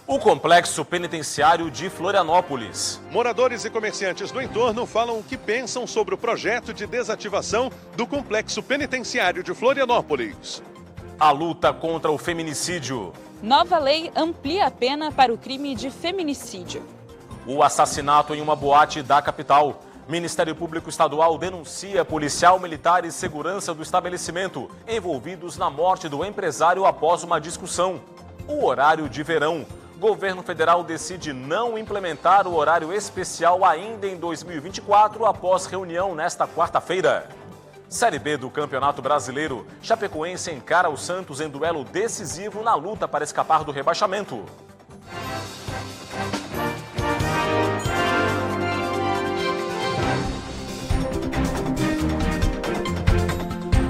O complexo penitenciário de Florianópolis. Moradores e comerciantes do entorno falam o que pensam sobre o projeto de desativação do complexo penitenciário de Florianópolis. A luta contra o feminicídio. Nova lei amplia a pena para o crime de feminicídio. O assassinato em uma boate da capital. Ministério Público Estadual denuncia policial militar e segurança do estabelecimento envolvidos na morte do empresário após uma discussão. O horário de verão. Governo federal decide não implementar o horário especial ainda em 2024 após reunião nesta quarta-feira. Série B do Campeonato Brasileiro. Chapecoense encara o Santos em duelo decisivo na luta para escapar do rebaixamento.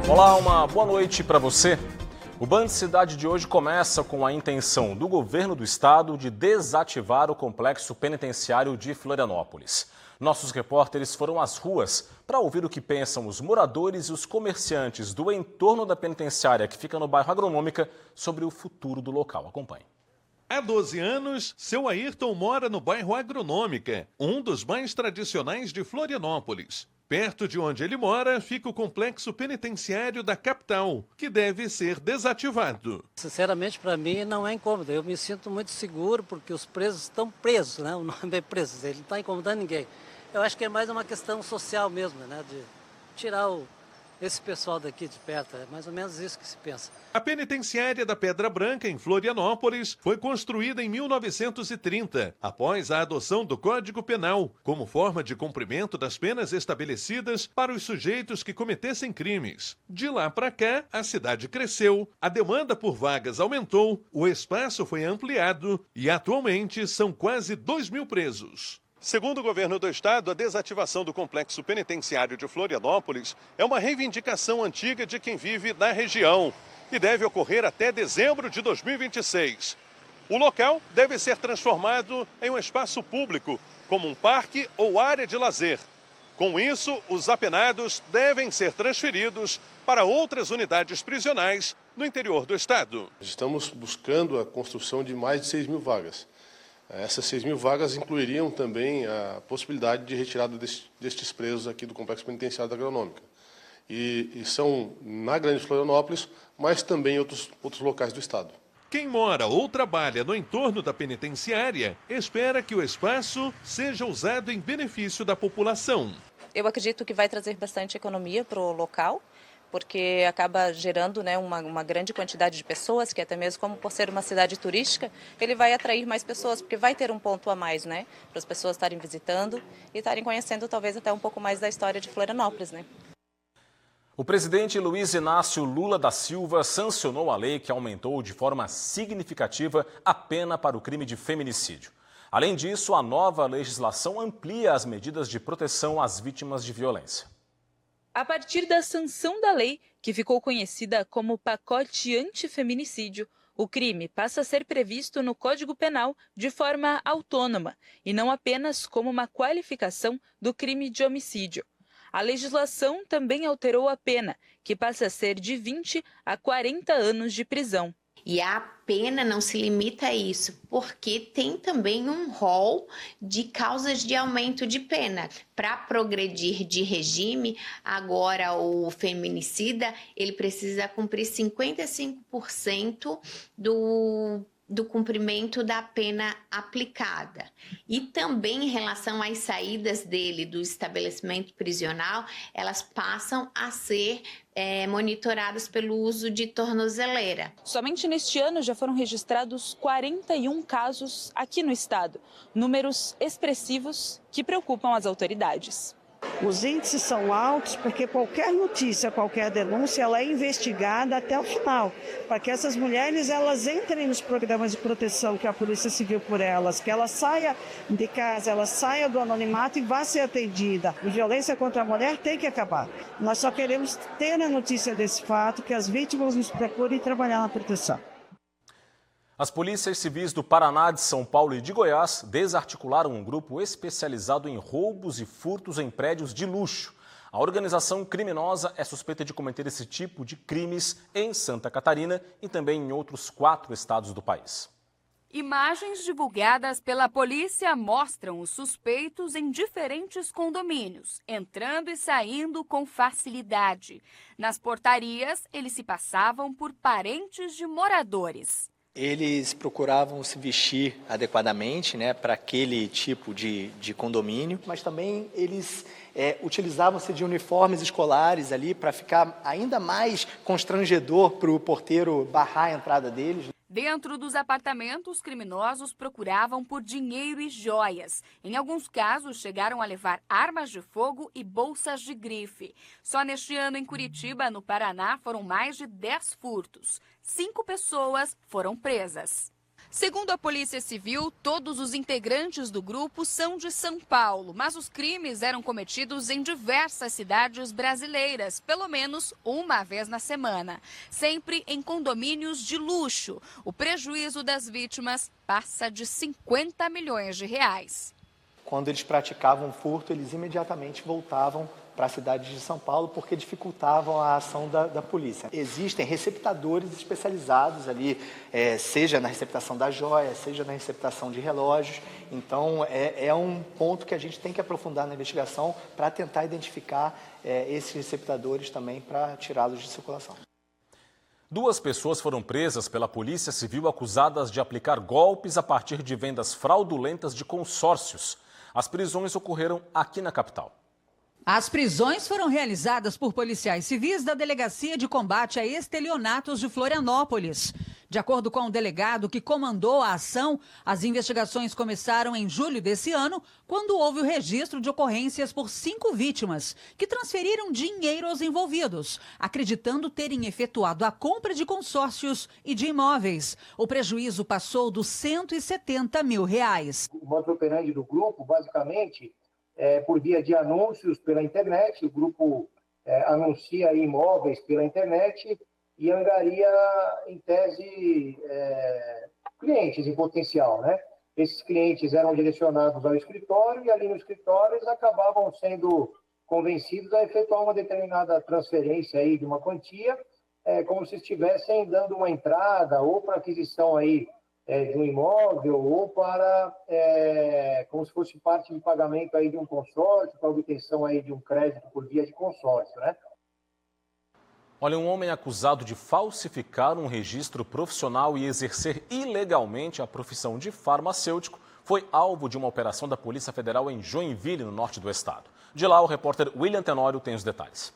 Olá, uma boa noite para você. O Band Cidade de hoje começa com a intenção do governo do estado de desativar o complexo penitenciário de Florianópolis. Nossos repórteres foram às ruas para ouvir o que pensam os moradores e os comerciantes do entorno da penitenciária que fica no bairro Agronômica sobre o futuro do local. Acompanhe. Há 12 anos, seu Ayrton mora no bairro Agronômica, um dos mais tradicionais de Florianópolis. Perto de onde ele mora, fica o complexo penitenciário da capital, que deve ser desativado. Sinceramente, para mim, não é incômodo. Eu me sinto muito seguro porque os presos estão presos, né? O nome é presos, ele não está incomodando ninguém. Eu acho que é mais uma questão social mesmo, né? De tirar esse pessoal daqui de perto. É mais ou menos isso que se pensa. A penitenciária da Pedra Branca, em Florianópolis, foi construída em 1930, após a adoção do Código Penal, como forma de cumprimento das penas estabelecidas para os sujeitos que cometessem crimes. De lá para cá, a cidade cresceu, a demanda por vagas aumentou, o espaço foi ampliado e atualmente são quase 2.000 presos. Segundo o governo do estado, a desativação do complexo penitenciário de Florianópolis é uma reivindicação antiga de quem vive na região e deve ocorrer até dezembro de 2026. O local deve ser transformado em um espaço público, como um parque ou área de lazer. Com isso, os apenados devem ser transferidos para outras unidades prisionais no interior do estado. Estamos buscando a construção de mais de 6.000 vagas. Essas 6.000 vagas incluiriam também a possibilidade de retirada destes presos aqui do complexo penitenciário da Agronômica. E são na Grande Florianópolis, mas também em outros locais do estado. Quem mora ou trabalha no entorno da penitenciária espera que o espaço seja usado em benefício da população. Eu acredito que vai trazer bastante economia para o local, porque acaba gerando, né, uma grande quantidade de pessoas, que até mesmo como por ser uma cidade turística, ele vai atrair mais pessoas, porque vai ter um ponto a mais, né, para as pessoas estarem visitando e estarem conhecendo talvez até um pouco mais da história de Florianópolis, né. O presidente Luiz Inácio Lula da Silva sancionou a lei que aumentou de forma significativa a pena para o crime de feminicídio. Além disso, a nova legislação amplia as medidas de proteção às vítimas de violência. A partir da sanção da lei, que ficou conhecida como Pacote Antifeminicídio, o crime passa a ser previsto no Código Penal de forma autônoma e não apenas como uma qualificação do crime de homicídio. A legislação também alterou a pena, que passa a ser de 20 a 40 anos de prisão. E a pena não se limita a isso, porque tem também um rol de causas de aumento de pena. Para progredir de regime, agora o feminicida, ele precisa cumprir 55% do cumprimento da pena aplicada. E também em relação às saídas dele do estabelecimento prisional, elas passam a ser monitoradas pelo uso de tornozeleira. Somente neste ano já foram registrados 41 casos aqui no estado, números expressivos que preocupam as autoridades. Os índices são altos porque qualquer notícia, qualquer denúncia, ela é investigada até o final, para que essas mulheres elas entrem nos programas de proteção que a Polícia Civil por elas, que ela saia de casa, ela saia do anonimato e vá ser atendida. A violência contra a mulher tem que acabar. Nós só queremos ter a notícia desse fato, que as vítimas nos procurem trabalhar na proteção. As polícias civis do Paraná, de São Paulo e de Goiás desarticularam um grupo especializado em roubos e furtos em prédios de luxo. A organização criminosa é suspeita de cometer esse tipo de crimes em Santa Catarina e também em outros 4 estados do país. Imagens divulgadas pela polícia mostram os suspeitos em diferentes condomínios, entrando e saindo com facilidade. Nas portarias, eles se passavam por parentes de moradores. Eles procuravam se vestir adequadamente, né, para aquele tipo de condomínio, mas também eles utilizavam-se de uniformes escolares ali para ficar ainda mais constrangedor para o porteiro barrar a entrada deles. Dentro dos apartamentos, criminosos procuravam por dinheiro e joias. Em alguns casos, chegaram a levar armas de fogo e bolsas de grife. Só neste ano, em Curitiba, no Paraná, foram mais de 10 furtos. 5 pessoas foram presas. Segundo a Polícia Civil, todos os integrantes do grupo são de São Paulo, mas os crimes eram cometidos em diversas cidades brasileiras, pelo menos uma vez na semana, sempre em condomínios de luxo. O prejuízo das vítimas passa de 50 milhões de reais. Quando eles praticavam furto, eles imediatamente voltavam para a cidade de São Paulo, porque dificultavam a ação da polícia. Existem receptadores especializados ali, seja na receptação da joia, seja na receptação de relógios. Então, é um ponto que a gente tem que aprofundar na investigação para tentar identificar esses receptadores também para tirá-los de circulação. 2 pessoas foram presas pela Polícia Civil acusadas de aplicar golpes a partir de vendas fraudulentas de consórcios. As prisões ocorreram aqui na capital. As prisões foram realizadas por policiais civis da Delegacia de Combate a Estelionatos de Florianópolis. De acordo com o delegado que comandou a ação, as investigações começaram em julho desse ano, quando houve o registro de ocorrências por 5 vítimas, que transferiram dinheiro aos envolvidos, acreditando terem efetuado a compra de consórcios e de imóveis. O prejuízo passou dos R$170 mil. O modus operandi do grupo, basicamente, por via de anúncios pela internet. O grupo anuncia imóveis pela internet e angaria, em tese, clientes em potencial, né? Esses clientes eram direcionados ao escritório e ali no escritório eles acabavam sendo convencidos a efetuar uma determinada transferência aí de uma quantia, como se estivessem dando uma entrada ou para aquisição aí de um imóvel ou para, como se fosse parte de pagamento aí de um consórcio, para obtenção aí de um crédito por via de consórcio, né? Olha, um homem acusado de falsificar um registro profissional e exercer ilegalmente a profissão de farmacêutico foi alvo de uma operação da Polícia Federal em Joinville, no norte do estado. De lá, o repórter William Tenório tem os detalhes.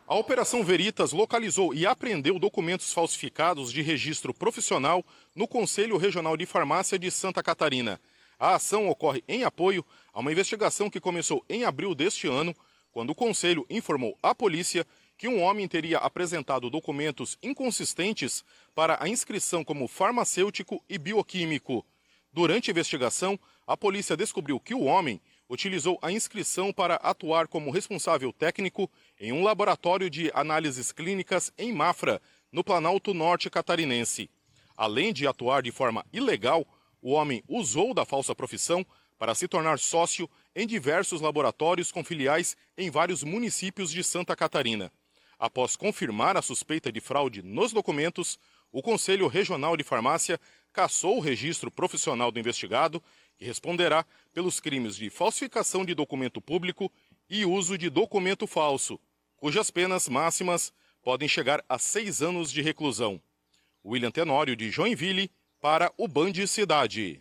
A Operação Veritas localizou e apreendeu documentos falsificados de registro profissional no Conselho Regional de Farmácia de Santa Catarina. A ação ocorre em apoio a uma investigação que começou em abril deste ano, quando o Conselho informou à polícia que um homem teria apresentado documentos inconsistentes para a inscrição como farmacêutico e bioquímico. Durante a investigação, a polícia descobriu que o homem utilizou a inscrição para atuar como responsável técnico em um laboratório de análises clínicas em Mafra, no Planalto Norte catarinense. Além de atuar de forma ilegal, o homem usou da falsa profissão para se tornar sócio em diversos laboratórios com filiais em vários municípios de Santa Catarina. Após confirmar a suspeita de fraude nos documentos, o Conselho Regional de Farmácia cassou o registro profissional do investigado, que responderá pelos crimes de falsificação de documento público e uso de documento falso, cujas penas máximas podem chegar a 6 anos de reclusão. William Tenório, de Joinville, para o Band Cidade.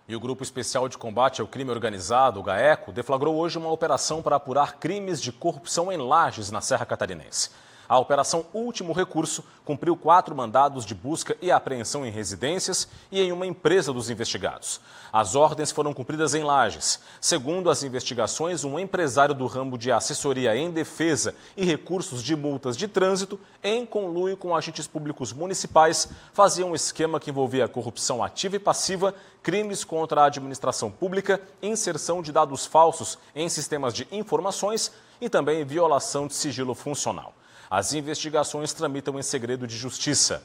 E o Grupo Especial de Combate ao Crime Organizado, o GAECO, deflagrou hoje uma operação para apurar crimes de corrupção em Lages, na Serra Catarinense. A Operação Último Recurso cumpriu 4 mandados de busca e apreensão em residências e em uma empresa dos investigados. As ordens foram cumpridas em Lages. Segundo as investigações, um empresário do ramo de assessoria em defesa e recursos de multas de trânsito, em conluio com agentes públicos municipais, fazia um esquema que envolvia corrupção ativa e passiva, crimes contra a administração pública, inserção de dados falsos em sistemas de informações e também violação de sigilo funcional. As investigações tramitam em segredo de justiça.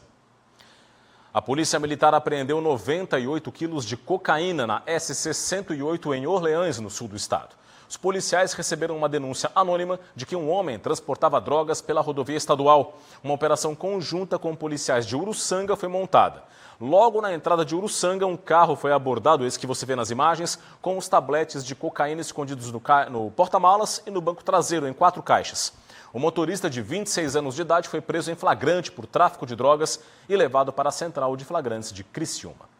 A Polícia Militar apreendeu 98 quilos de cocaína na SC-108 em Orleans, no sul do estado. Os policiais receberam uma denúncia anônima de que um homem transportava drogas pela rodovia estadual. Uma operação conjunta com policiais de Uruçanga foi montada. Logo na entrada de Uruçanga, um carro foi abordado, esse que você vê nas imagens, com os tabletes de cocaína escondidos no porta-malas e no banco traseiro, em 4 caixas. O motorista de 26 anos de idade foi preso em flagrante por tráfico de drogas e levado para a central de flagrantes de Criciúma.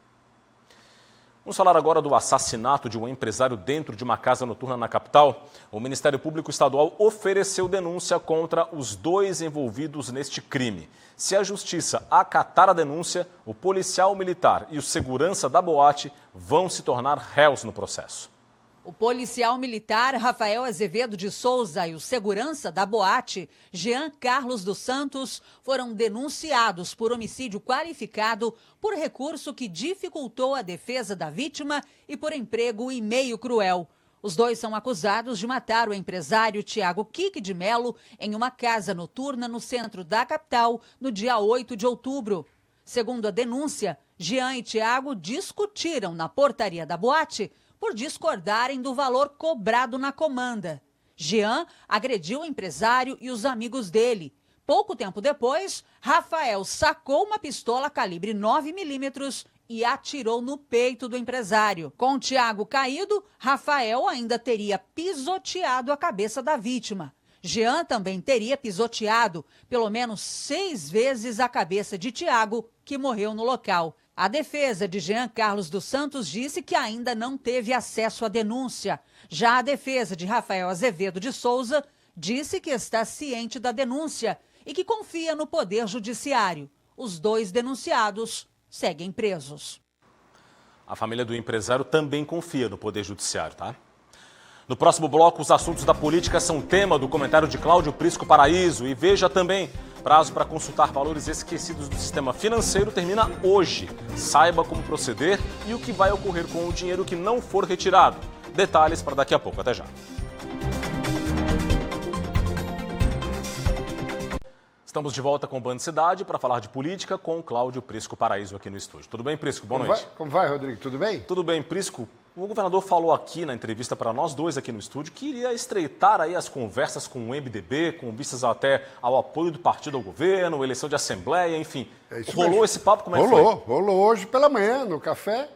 Vamos falar agora do assassinato de um empresário dentro de uma casa noturna na capital. O Ministério Público Estadual ofereceu denúncia contra os 2 envolvidos neste crime. Se a Justiça acatar a denúncia, o policial militar e o segurança da boate vão se tornar réus no processo. O policial militar Rafael Azevedo de Souza e o segurança da boate, Jean Carlos dos Santos, foram denunciados por homicídio qualificado, por recurso que dificultou a defesa da vítima e por emprego e meio cruel. Os 2 são acusados de matar o empresário Tiago Quique de Melo em uma casa noturna no centro da capital no dia 8 de outubro. Segundo a denúncia, Jean e Tiago discutiram na portaria da boate por discordarem do valor cobrado na comanda. Jean agrediu o empresário e os amigos dele. Pouco tempo depois, Rafael sacou uma pistola calibre 9mm e atirou no peito do empresário. Com Tiago caído, Rafael ainda teria pisoteado a cabeça da vítima. Jean também teria pisoteado pelo menos 6 vezes a cabeça de Tiago, que morreu no local. A defesa de Jean Carlos dos Santos disse que ainda não teve acesso à denúncia. Já a defesa de Rafael Azevedo de Souza disse que está ciente da denúncia e que confia no Poder Judiciário. Os 2 denunciados seguem presos. A família do empresário também confia no Poder Judiciário, tá? No próximo bloco, os assuntos da política são tema do comentário de Cláudio Prisco Paraíso. E veja também, prazo para consultar valores esquecidos do sistema financeiro termina hoje. Saiba como proceder e o que vai ocorrer com o dinheiro que não for retirado. Detalhes para daqui a pouco. Até já. Estamos de volta com o Band Cidade para falar de política com o Cláudio Prisco Paraíso aqui no estúdio. Tudo bem, Prisco? Boa noite. Como vai, Rodrigo? Tudo bem? Tudo bem, Prisco. O governador falou aqui na entrevista para nós 2 aqui no estúdio que iria estreitar aí as conversas com o MDB, com vistas até ao apoio do partido ao governo, eleição de assembleia, enfim. Rolou mesmo. Esse papo? Como é que foi? Rolou hoje pela manhã, no café,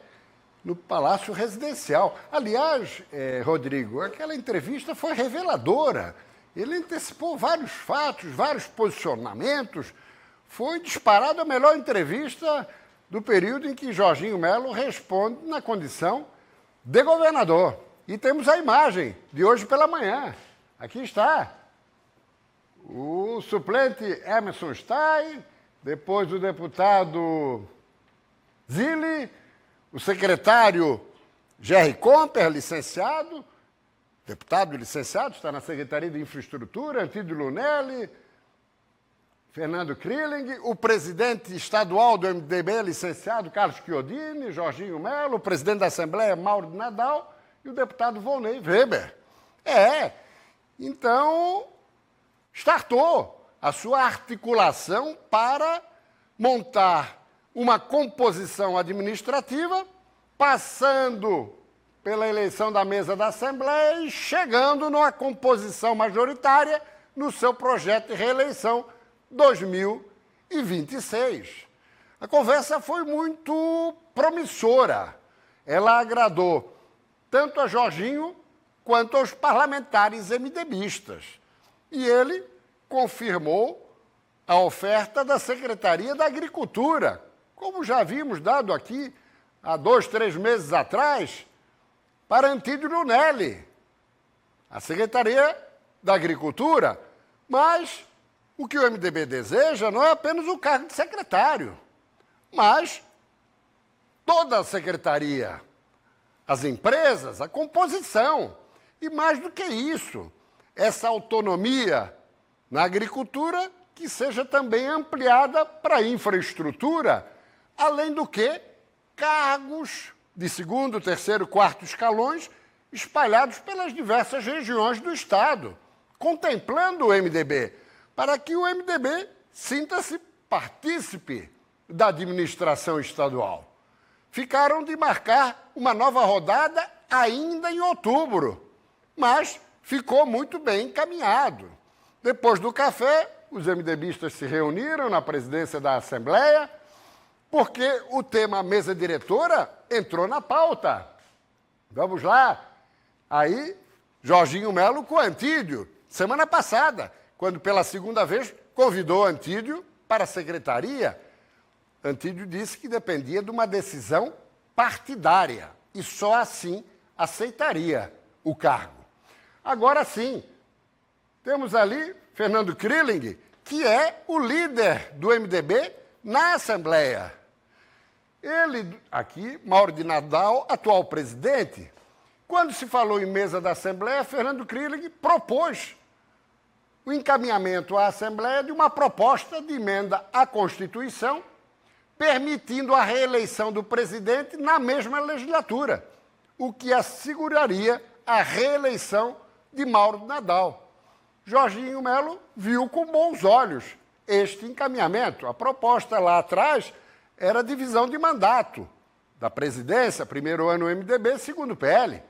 no Palácio Residencial. Aliás, Rodrigo, aquela entrevista foi reveladora. Ele antecipou vários fatos, vários posicionamentos. Foi disparada a melhor entrevista do período em que Jorginho Melo responde na condição de governador. E temos a imagem de hoje pela manhã. Aqui está. O suplente Emerson Stein, depois o deputado Zilli, o secretário Jerry Comper, licenciado, deputado licenciado, está na Secretaria de Infraestrutura, Antídio Lunelli, Fernando Krilling, o presidente estadual do MDB, licenciado Carlos Chiodini, Jorginho Melo, o presidente da Assembleia, Mauro de Nadal, e o deputado Volney Weber. Então, startou a sua articulação para montar uma composição administrativa, passando pela eleição da mesa da Assembleia e chegando numa composição majoritária no seu projeto de reeleição 2026. A conversa foi muito promissora. Ela agradou tanto a Jorginho quanto aos parlamentares MDBistas. E ele confirmou a oferta da Secretaria da Agricultura, como já havíamos dado aqui há 2, 3 meses atrás, para Antídio Lunelli, a Secretaria da Agricultura. Mas o que o MDB deseja não é apenas o cargo de secretário, mas toda a secretaria, as empresas, a composição. E mais do que isso, essa autonomia na agricultura que seja também ampliada para a infraestrutura, além do que cargos de 2º, 3º, 4º escalões espalhados pelas diversas regiões do Estado, contemplando o MDB, para que o MDB sinta-se partícipe da administração estadual. Ficaram de marcar uma nova rodada ainda em outubro, mas ficou muito bem encaminhado. Depois do café, os MDBistas se reuniram na presidência da Assembleia, porque o tema mesa diretora entrou na pauta. Vamos lá. Aí, Jorginho Melo com Antídio, semana passada, quando pela segunda vez convidou Antídio para a secretaria. Antídio disse que dependia de uma decisão partidária e só assim aceitaria o cargo. Agora sim, temos ali Fernando Krilling, que é o líder do MDB na Assembleia. Ele, aqui, Mauro de Nadal, atual presidente, quando se falou em mesa da Assembleia, Fernando Krilling propôs o encaminhamento à Assembleia de uma proposta de emenda à Constituição, permitindo a reeleição do presidente na mesma legislatura, o que asseguraria a reeleição de Mauro de Nadal. Jorginho Melo viu com bons olhos este encaminhamento. A proposta lá atrás era divisão de mandato da presidência, primeiro ano MDB, segundo PL.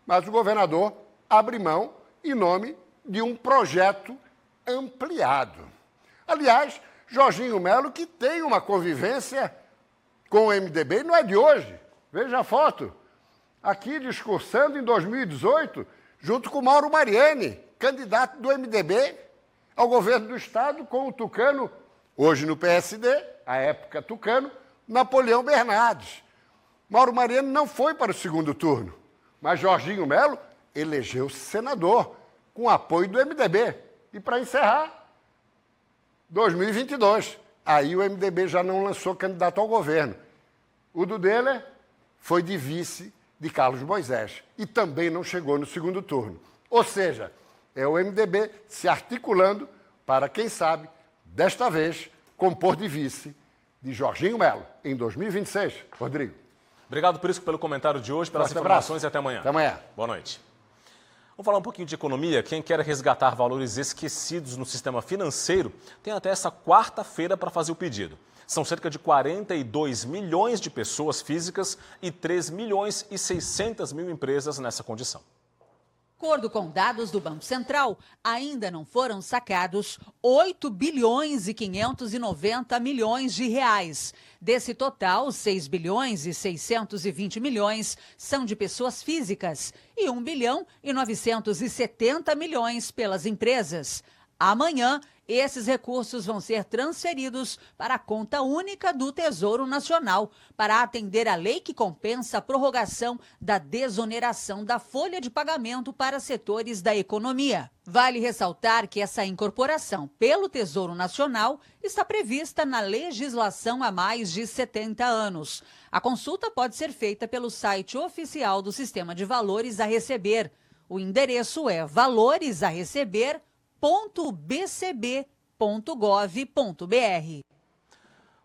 Mas o governador abre mão em nome de um projeto ampliado. Aliás, Jorginho Melo, que tem uma convivência com o MDB, não é de hoje. Veja a foto. Aqui discursando em 2018, junto com Mauro Mariani, candidato do MDB ao governo do Estado, com o tucano, hoje no PSD, à época tucano, Napoleão Bernardes. Mauro Mariani não foi para o segundo turno, mas Jorginho Melo elegeu-se senador, com apoio do MDB. E para encerrar, 2022. Aí o MDB já não lançou candidato ao governo. O Dudeler foi de vice de Carlos Moisés e também não chegou no segundo turno. Ou seja, é o MDB se articulando para, quem sabe, desta vez, compor de vice de Jorginho Melo em 2026. Rodrigo. Obrigado, Prisco, pelo comentário de hoje, pelas informações e até amanhã. Até amanhã. Boa noite. Vamos falar um pouquinho de economia. Quem quer resgatar valores esquecidos no sistema financeiro tem até essa quarta-feira para fazer o pedido. São cerca de 42 milhões de pessoas físicas e 3 milhões e 600 mil empresas nessa condição. De acordo com dados do Banco Central, ainda não foram sacados 8 bilhões e 590 milhões de reais. Desse total, 6 bilhões e 620 milhões são de pessoas físicas e 1 bilhão e 970 milhões pelas empresas. Amanhã, esses recursos vão ser transferidos para a conta única do Tesouro Nacional para atender a lei que compensa a prorrogação da desoneração da folha de pagamento para setores da economia. Vale ressaltar que essa incorporação pelo Tesouro Nacional está prevista na legislação há mais de 70 anos. A consulta pode ser feita pelo site oficial do Sistema de Valores a Receber. O endereço é valoresareceber.bcb.gov.br.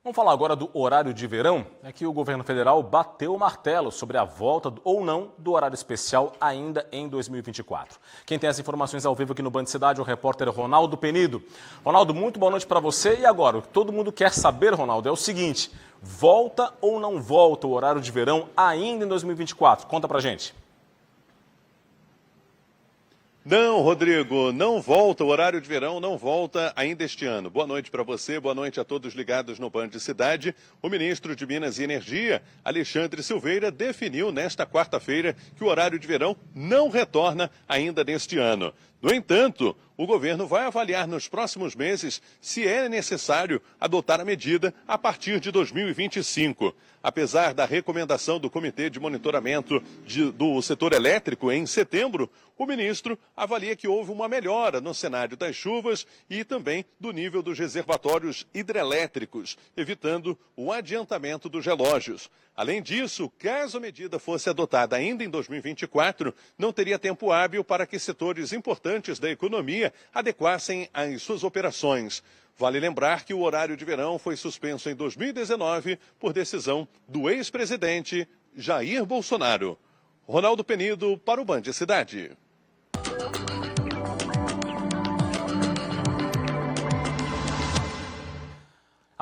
Vamos falar agora do horário de verão. É que o governo federal bateu o martelo sobre a volta ou não do horário especial ainda em 2024. Quem tem as informações ao vivo aqui no Band Cidade é o repórter Ronaldo Penido. Ronaldo, muito boa noite para você. E agora, o que todo mundo quer saber, Ronaldo, é o seguinte: volta ou não volta o horário de verão ainda em 2024? Conta pra gente. Não, Rodrigo, não volta, o horário de verão não volta ainda este ano. Boa noite para você, boa noite a todos ligados no Band Cidade. O ministro de Minas e Energia, Alexandre Silveira, definiu nesta quarta-feira que o horário de verão não retorna ainda neste ano. No entanto, o governo vai avaliar nos próximos meses se é necessário adotar a medida a partir de 2025. Apesar da recomendação do Comitê de Monitoramento do Setor Elétrico em setembro, o ministro avalia que houve uma melhora no cenário das chuvas e também do nível dos reservatórios hidrelétricos, evitando o adiantamento dos relógios. Além disso, caso a medida fosse adotada ainda em 2024, não teria tempo hábil para que setores importantes da economia adequassem as suas operações. Vale lembrar que o horário de verão foi suspenso em 2019 por decisão do ex-presidente Jair Bolsonaro. Ronaldo Penido para o Band Cidade.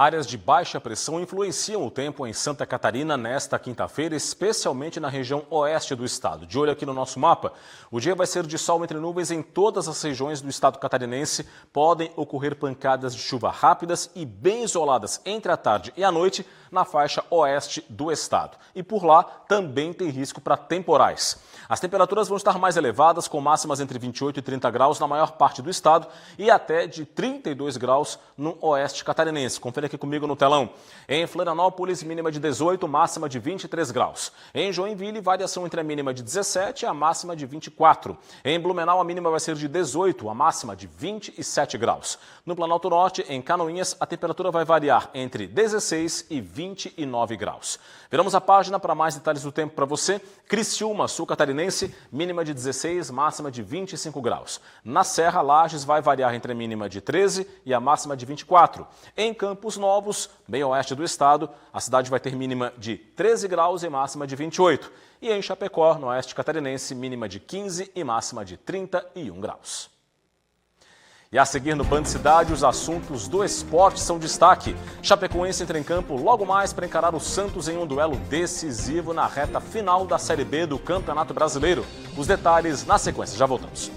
Áreas de baixa pressão influenciam o tempo em Santa Catarina nesta quinta-feira, especialmente na região oeste do estado. De olho aqui no nosso mapa, o dia vai ser de sol entre nuvens em todas as regiões do estado catarinense. Podem ocorrer pancadas de chuva rápidas e bem isoladas entre a tarde e a noite na faixa oeste do estado. E por lá também tem risco para temporais. As temperaturas vão estar mais elevadas, com máximas entre 28 e 30 graus na maior parte do estado e até de 32 graus no oeste catarinense. Confere aqui comigo no telão. Em Florianópolis, mínima de 18, máxima de 23 graus. Em Joinville, variação entre a mínima de 17 e a máxima de 24. Em Blumenau, a mínima vai ser de 18, a máxima de 27 graus. No Planalto Norte, em Canoinhas, a temperatura vai variar entre 16 e 29 graus. Viramos a página para mais detalhes do tempo para você. Criciúma, sul catarinense, mínima de 16, máxima de 25 graus. Na Serra, Lages vai variar entre a mínima de 13 e a máxima de 24. Em Campos Novos, bem oeste do estado, a cidade vai ter mínima de 13 graus e máxima de 28. E em Chapecó, no oeste catarinense, mínima de 15 e máxima de 31 graus. E a seguir no Band Cidade, os assuntos do esporte são destaque. Chapecoense entra em campo logo mais para encarar o Santos em um duelo decisivo na reta final da Série B do Campeonato Brasileiro. Os detalhes na sequência, já voltamos.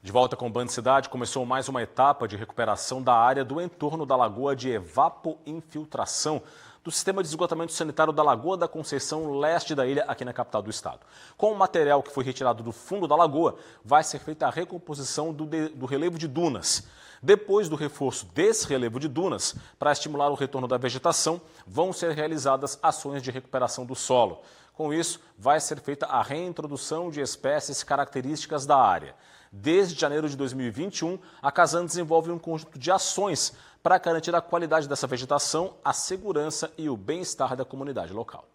De volta com o Band Cidade, começou mais uma etapa de recuperação da área do entorno da lagoa de evapoinfiltração do sistema de esgotamento sanitário da Lagoa da Conceição, leste da ilha, aqui na capital do estado. Com o material que foi retirado do fundo da lagoa, vai ser feita a recomposição do relevo de dunas. Depois do reforço desse relevo de dunas, para estimular o retorno da vegetação, vão ser realizadas ações de recuperação do solo. Com isso, vai ser feita a reintrodução de espécies características da área. Desde janeiro de 2021, a Casan desenvolve um conjunto de ações para garantir a qualidade dessa vegetação, a segurança e o bem-estar da comunidade local.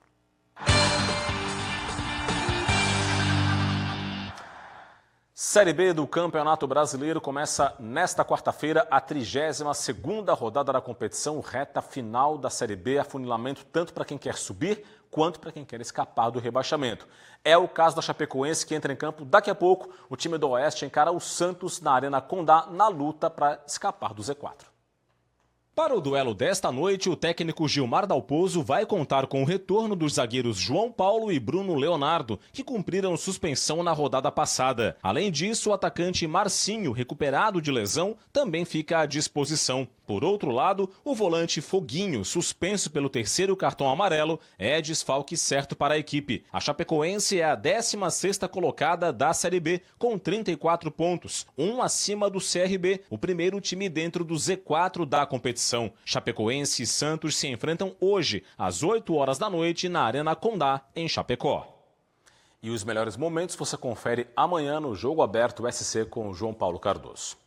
Série B do Campeonato Brasileiro começa nesta quarta-feira a 32ª rodada da competição, reta final da Série B, afunilamento tanto para quem quer subir quanto para quem quer escapar do rebaixamento. É o caso da Chapecoense, que entra em campo daqui a pouco. O time do Oeste encara o Santos na Arena Condá na luta para escapar do Z4. Para o duelo desta noite, o técnico Gilmar Dalpozo vai contar com o retorno dos zagueiros João Paulo e Bruno Leonardo, que cumpriram suspensão na rodada passada. Além disso, o atacante Marcinho, recuperado de lesão, também fica à disposição. Por outro lado, o volante Foguinho, suspenso pelo 3º cartão amarelo, é desfalque certo para a equipe. A Chapecoense é a 16ª colocada da Série B, com 34 pontos, um acima do CRB, o primeiro time dentro do Z4 da competição. Chapecoense e Santos se enfrentam hoje, às 8 horas da noite, na Arena Condá, em Chapecó. E os melhores momentos você confere amanhã no Jogo Aberto SC com o João Paulo Cardoso.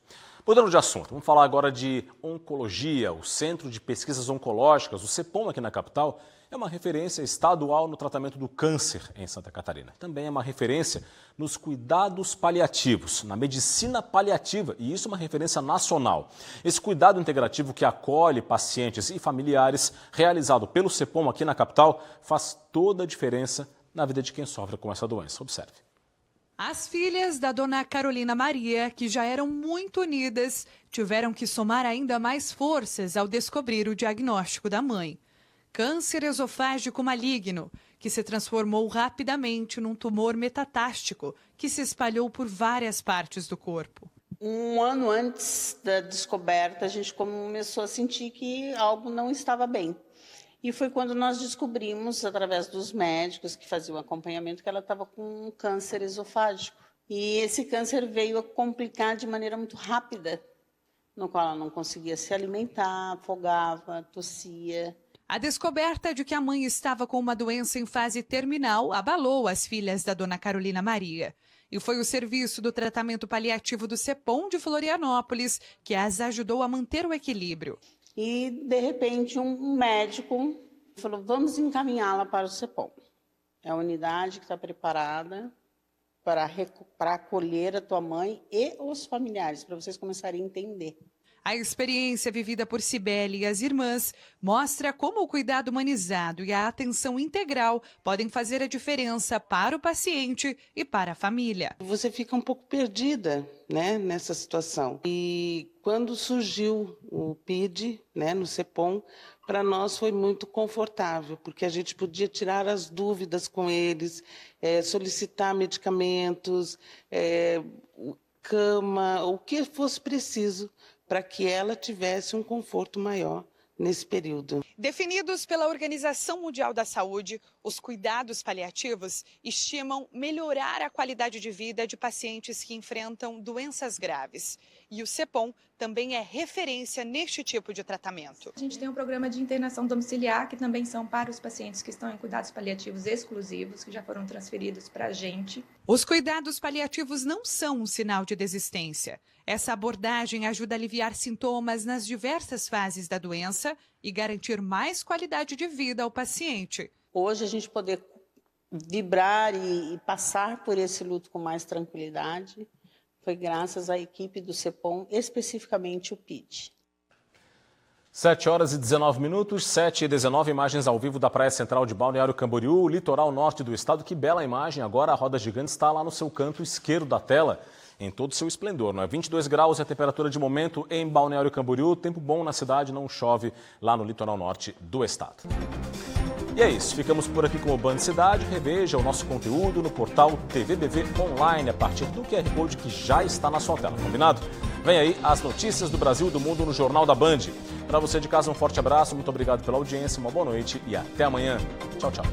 Mudando de assunto, vamos falar agora de oncologia. O Centro de Pesquisas Oncológicas, o CEPOM aqui na capital, é uma referência estadual no tratamento do câncer em Santa Catarina. Também é uma referência nos cuidados paliativos, na medicina paliativa, e isso é uma referência nacional. Esse cuidado integrativo que acolhe pacientes e familiares, realizado pelo CEPOM aqui na capital, faz toda a diferença na vida de quem sofre com essa doença. Observe. As filhas da dona Carolina Maria, que já eram muito unidas, tiveram que somar ainda mais forças ao descobrir o diagnóstico da mãe. Câncer esofágico maligno, que se transformou rapidamente num tumor metatástico que se espalhou por várias partes do corpo. Um ano antes da descoberta, a gente começou a sentir que algo não estava bem. E foi quando nós descobrimos, através dos médicos que faziam o acompanhamento, que ela estava com um câncer esofágico. E esse câncer veio a complicar de maneira muito rápida, no qual ela não conseguia se alimentar, afogava, tossia. A descoberta de que a mãe estava com uma doença em fase terminal abalou as filhas da dona Carolina Maria. E foi o serviço do tratamento paliativo do CEPOM de Florianópolis que as ajudou a manter o equilíbrio. E, de repente, um médico falou, vamos encaminhá-la para o CEPOM. É a unidade que está preparada para acolher a tua mãe e os familiares, para vocês começarem a entender. A experiência vivida por Cibele e as irmãs mostra como o cuidado humanizado e a atenção integral podem fazer a diferença para o paciente e para a família. Você fica um pouco perdida, né, nessa situação. E quando surgiu o PID, né, no CEPOM, para nós foi muito confortável, porque a gente podia tirar as dúvidas com eles, solicitar medicamentos, cama, o que fosse preciso, para que ela tivesse um conforto maior nesse período. Definidos pela Organização Mundial da Saúde, os cuidados paliativos estimam melhorar a qualidade de vida de pacientes que enfrentam doenças graves. E o CEPOM também é referência neste tipo de tratamento. A gente tem um programa de internação domiciliar, que também são para os pacientes que estão em cuidados paliativos exclusivos, que já foram transferidos para a gente. Os cuidados paliativos não são um sinal de desistência. Essa abordagem ajuda a aliviar sintomas nas diversas fases da doença e garantir mais qualidade de vida ao paciente. Hoje a gente poder vibrar e passar por esse luto com mais tranquilidade foi graças à equipe do CEPOM, especificamente o PID. 7h19, 7h19, imagens ao vivo da Praia Central de Balneário Camboriú, litoral norte do estado. Que bela imagem, agora a roda gigante está lá no seu canto esquerdo da tela, em todo o seu esplendor, não é? 22 graus a temperatura de momento em Balneário Camboriú, tempo bom na cidade, não chove lá no litoral norte do estado. E é isso, ficamos por aqui com o Band Cidade. Reveja o nosso conteúdo no portal TVBV Online, a partir do QR Code que já está na sua tela, combinado? Vem aí as notícias do Brasil e do mundo no Jornal da Band. Para você de casa, um forte abraço, muito obrigado pela audiência, uma boa noite e até amanhã. Tchau, tchau.